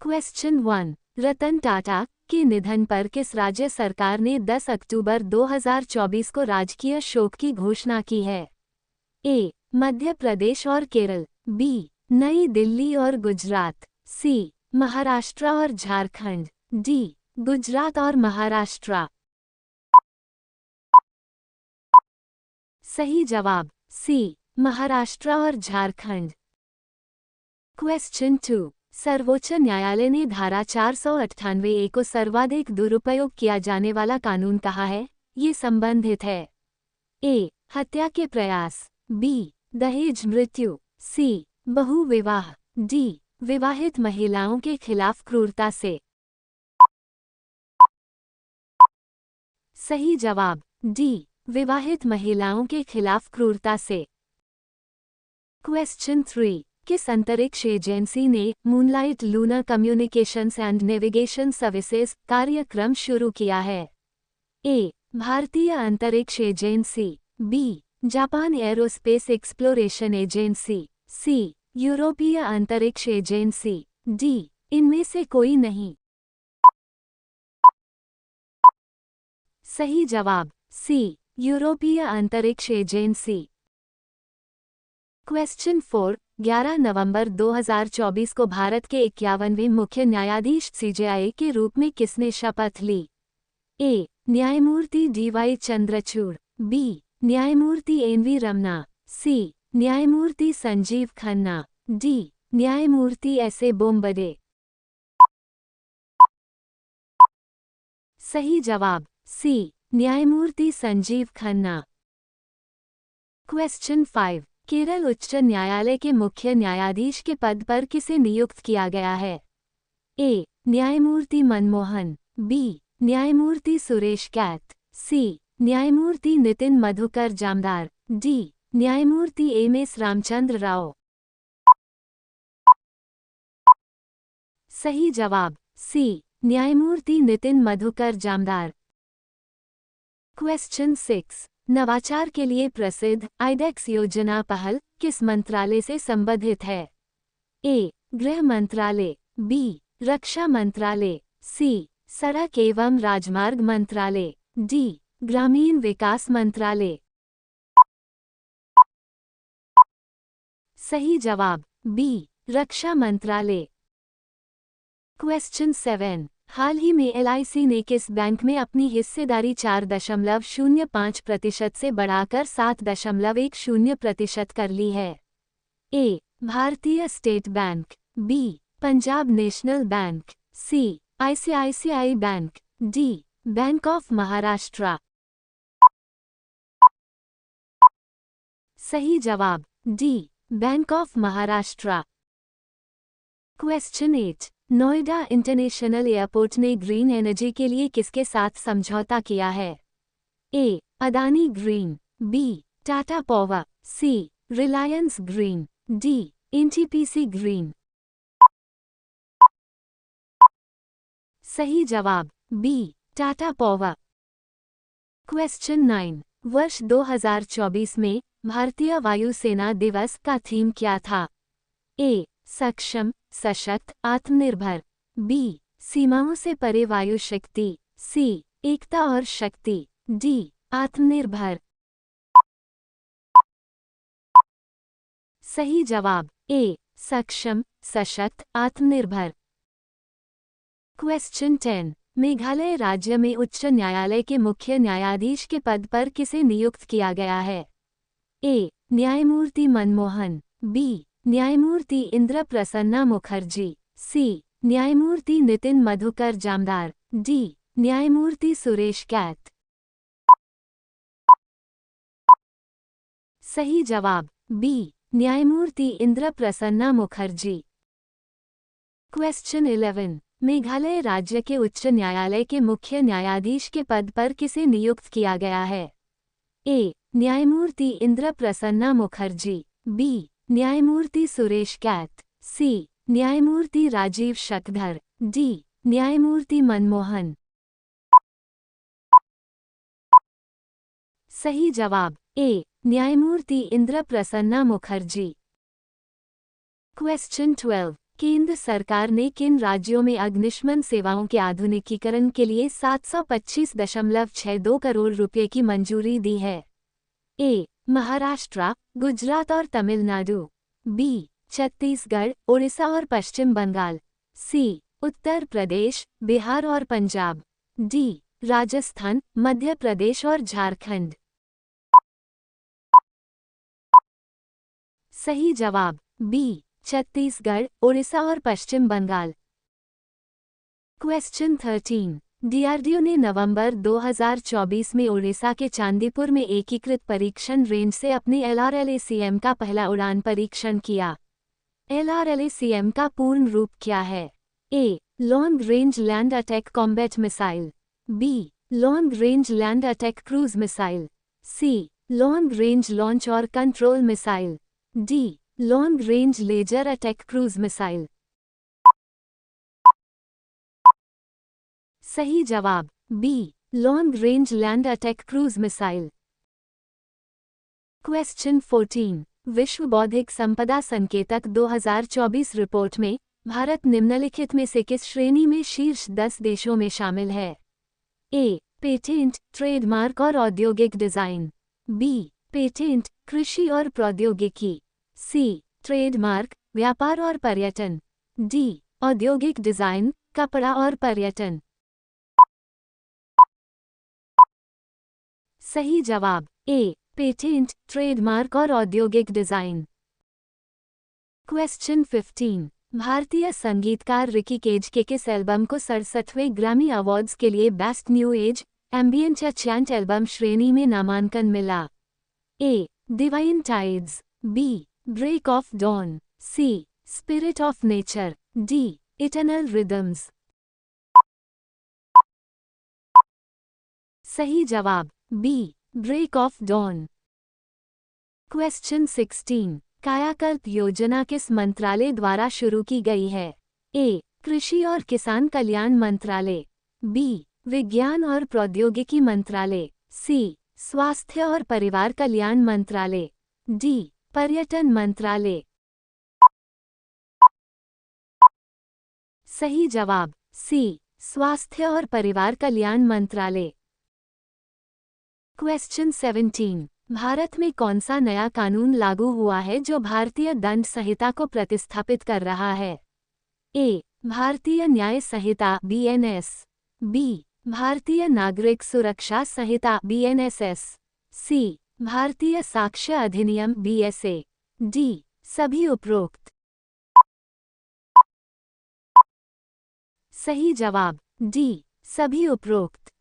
Question 1। Ratan Tata के निधन पर किस राज्य सरकार ने 10 अक्टूबर 2024 को राजकीय शोक की घोषणा की है? ए. मध्य प्रदेश और केरल, बी. नई दिल्ली और गुजरात, सी. महाराष्ट्र और झारखंड, डी. गुजरात और महाराष्ट्र। सही जवाब सी. महाराष्ट्र और झारखंड। क्वेश्चन 2। सर्वोच्च न्यायालय ने धारा 498A को सर्वाधिक दुरुपयोग किया जाने वाला कानून कहा है? ये संबंधित है। ए. हत्या के प्रयास, बी. दहेज मृत्यु, सी. बहुविवाह, डी. विवाहित महिलाओं के खिलाफ क्रूरता से। सही जवाब डी. विवाहित महिलाओं के खिलाफ क्रूरता से। क्वेश्चन 3। किस अंतरिक्ष एजेंसी ने moonlight lunar communications and navigation services कार्यक्रम शुरू किया है? ए. भारतीय अंतरिक्ष agency, B. Japan aerospace exploration agency, C. यूरोपीय अंतरिक्ष एजेंसी, डी. इनमें से कोई नहीं। सही जवाब सी. यूरोपीय अंतरिक्ष एजेंसी। क्वेश्चन 4। 11 नवंबर 2024 को भारत के 51वें मुख्य न्यायाधीश सीजेआई के रूप में किसने शपथ ली? ए. न्यायमूर्ति डी.वाई. चंद्रचूड़, बी. न्यायमूर्ति एन.वी. रमना, सी. न्यायमूर्ति संजीव खन्ना, डी. न्यायमूर्ति एस.ए. बोम्बडे। सही जवाब सी. न्यायमूर्ति संजीव खन्ना। क्वेश्चन 5। केरल उच्च न्यायालय के मुख्य न्यायाधीश के पद पर किसे नियुक्त किया गया है? ए. न्यायमूर्ति मनमोहन, बी. न्यायमूर्ति सुरेश कैत, सी. न्यायमूर्ति नितिन मधुकर जामदार, डी. न्यायमूर्ति एम.एस. रामचंद्र राव। सही जवाब सी. न्यायमूर्ति नितिन मधुकर जामदार। क्वेश्चन 6। नवाचार के लिए प्रसिद्ध आइडेक्स योजना पहल किस मंत्रालय से संबंधित है? ए. गृह मंत्रालय, बी. रक्षा मंत्रालय, सी. सड़क एवं राजमार्ग मंत्रालय, डी. ग्रामीण विकास मंत्रालय। सही जवाब बी. रक्षा मंत्रालय। क्वेश्चन 7। हाल ही में एलआईसी ने किस बैंक में अपनी हिस्सेदारी 4.05% से बढ़ाकर 7.10% कर ली है? ए. भारतीय state bank, B. Punjab national bank, C. ICICI bank, D. Bank of Maharashtra. सही जवाब D. Bank of Maharashtra. Question 8। Noida international airport ने ग्रीन एनर्जी के लिए किसके साथ समझौता किया है? A. Adani green, B. Tata power, C. Reliance green, D. NTPC green. सही जवाब बी. टाटा पावर। क्वेश्चन 9। वर्ष 2024 में भारतीय वायुसेना दिवस का थीम क्या था? ए. सक्षम, सशक्त, आत्मनिर्भर, बी. सीमाओं से परे वायु शक्ति, सी. एकता और शक्ति, डी. आत्मनिर्भर। सही जवाब ए. सक्षम, सशक्त, आत्मनिर्भर। क्वेश्चन 10। मेघालय राज्य में उच्च न्यायालय के मुख्य न्यायाधीश के पद पर किसे नियुक्त किया गया है? ए. न्यायमूर्ति मनमोहन, बी. न्यायमूर्ति इंद्र प्रसन्ना मुखर्जी, सी. न्यायमूर्ति नितिन मधुकर जामदार, डी. न्यायमूर्ति सुरेश कैत। सही जवाब बी. न्यायमूर्ति इंद्र प्रसन्ना मुखर्जी। क्वेश्चन 11। मेघालय राज्य के उच्च न्यायालय के मुख्य न्यायाधीश के पद पर किसे नियुक्त किया गया है? ए. न्यायमूर्ति इंद्र प्रसन्ना मुखर्जी, बी. न्यायमूर्ति सुरेश कैत, सी. न्यायमूर्ति राजीव शकधर, डी. न्यायमूर्ति मनमोहन। सही जवाब ए. न्यायमूर्ति इंद्र प्रसन्ना मुखर्जी। क्वेश्चन 12। केंद्र सरकार ने किन राज्यों में अग्निशमन सेवाओं के आधुनिकीकरण के लिए 725.62 करोड़ रुपए की मंजूरी दी है? ए. महाराष्ट्र, गुजरात और तमिलनाडु। बी. छत्तीसगढ़, ओडिशा और पश्चिम बंगाल। सी. उत्तर प्रदेश, बिहार और पंजाब। डी. राजस्थान, मध्य प्रदेश और झारखंड। सही जवाब बी. छत्तीसगढ़, ओडिशा और पश्चिम बंगाल। क्वेश्चन 13। डीआरडीओ ने नवंबर 2024 में ओडिशा के चांदीपुर में एकीकृत परीक्षण रेंज से अपने LRLACM का पहला उड़ान परीक्षण किया। LRLACM का पूर्ण रूप क्या है? A. Long range land attack combat missile. B. Long range land attack cruise missile. C. Long range launch और control missile. D. Long range laser attack cruise missile. सही जवाब B. Long range land attack cruise missile. Question 14। विश्व बौद्धिक संपदा संकेतक 2024 report में भारत निम्नलिखित में से किस श्रेणी में शीर्ष 10 देशों में शामिल है? ए. पेटेंट, ट्रेडमार्क और औद्योगिक डिजाइन। बी. पेटेंट, कृषि और प्रौद्योगिकी। सी. ट्रेडमार्क, व्यापार और पर्यटन। डी. औद्योगिक डिजाइन, कपड़ा और पर्यटन। सही जवाब ए. पेटेंट, ट्रेडमार्क और औद्योगिक डिजाइन। क्वेश्चन 15। भारतीय संगीतकार रिकी केज के किस एल्बम को 67वें ग्रैमी अवार्ड्स के लिए बेस्ट न्यू एज, एम्बिएंट या चैंट एल्बम श्रेणी में नामांकन मिला? A. Divine tides. B. Break of dawn. C. Spirit of nature. D. Eternal rhythms. सही जवाब B. Break of dawn. Question 16। कायाकल्प योजना किस मंत्रालय द्वारा शुरू की गई है? ए. कृषि और किसान कल्याण मंत्रालय। बी. विज्ञान और प्रौद्योगिकी मंत्रालय। सी. स्वास्थ्य और परिवार कल्याण मंत्रालय। डी. पर्यटन मंत्रालय। सही जवाब सी. स्वास्थ्य और परिवार कल्याण मंत्रालय। क्वेश्चन 17। भारत में कौन सा नया कानून लागू हुआ है जो भारतीय दंड संहिता को प्रतिस्थापित कर रहा है? ए. भारतीय न्याय संहिता BNS। बी. भारतीय नागरिक सुरक्षा संहिता BNSS। सी. भारतीय साक्ष्य अधिनियम BSA। डी. सभी उपरोक्त। सही जवाब डी. सभी उपरोक्त।